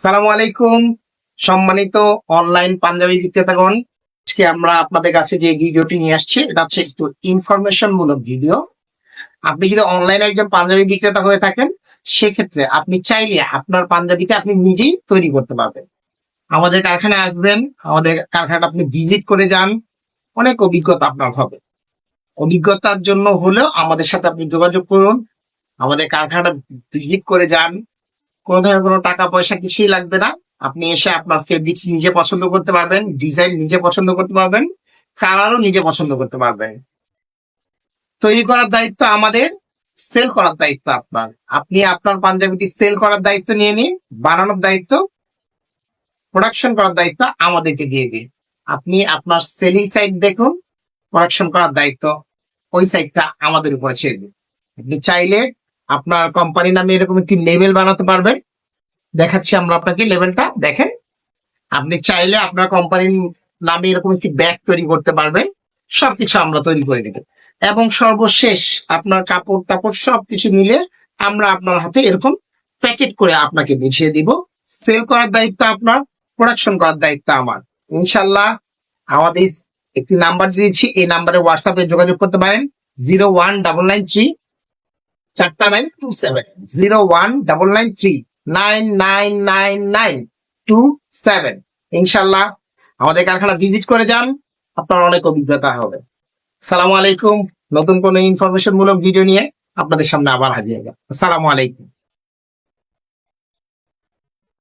সালামু আলাইকুম, সম্মানিত অনলাইন পাঞ্জাবি বিক্রেতাগণ। আজকে আমরা আপনাদের কাছে যে ভিডিওটি নিয়ে আসছি এটা হচ্ছে একটু ইনফরমেশন মূলক ভিডিও। আপনি যদি অনলাইনে একজন পাঞ্জাবি বিক্রেতা হয়ে থাকেন, সেক্ষেত্রে আপনি চাইলে আপনার পাঞ্জাবিকে আপনি নিজেই তৈরি করতে পারবেন। আমাদের কারখানায় আসবেন, আমাদের কারখানাটা আপনি ভিজিট করে যান, অনেক অভিজ্ঞতা আপনার হবে। অভিজ্ঞতার জন্য হলেও আমাদের সাথে আপনি যোগাযোগ করুন, আমাদের কারখানাটা ভিজিট করে যান। কোনো ধরনের কোনো টাকা পয়সা কিছুই লাগবে না। আপনি এসে আপনার ফেব্রিক্স নিজে পছন্দ করতে পারবেন, ডিজাইন নিজে পছন্দ করতে পারবেন, কালারও নিজে পছন্দ করতে পারবেন। তৈরি করার দায়িত্ব আমাদের, সেল করার দায়িত্ব আপনার। আপনি আপনার পাঞ্জাবিটি সেল করার দায়িত্ব নিয়ে নিন, বানানোর দায়িত্ব, প্রোডাকশন করার দায়িত্ব আমাদেরকে দিয়ে দিন। আপনি আপনার সেলিং সাইট দেখুন, প্রোডাকশন করার দায়িত্ব ওই সাইটটা আমাদের উপরে ছেড়ে দিন। আপনি চাইলে আপনার কোম্পানি নামে এরকম একটি লেবেল বানাতে পারবেন। দেখাচ্ছি আমরা আপনাকে, লেভেলটা দেখেন। আপনি চাইলে আপনার কোম্পানির নামে এরকম একটি ব্যাগ তৈরি করতে পারবেন। সবকিছু আমরা তৈরি করে দেব, এবং সর্বশেষ আপনার কাপড় টাপড় সবকিছু মিলে আমরা আপনার হাতে এরকম প্যাকেট করে আপনাকে বুঝিয়ে দিব। সেল করার দায়িত্ব আপনার, প্রোডাকশন করার দায়িত্ব আমার। ইনশাল্লাহ আমাদের একটি নাম্বার দিয়েছি, এই নাম্বারে হোয়াটসঅ্যাপে যোগাযোগ করতে পারেন। 019993 4927 0199399997। ইনশাল্লাহ আমাদের কারখানা ভিজিট করে যান, আপনার অনেক অভিজ্ঞতা হবে। সালামু আলাইকুম, নতুন কোনো ইনফরমেশন মূলক ভিডিও নিয়ে আপনাদের সামনে আবার হাজির হবো। আসসালামু আলাইকুম।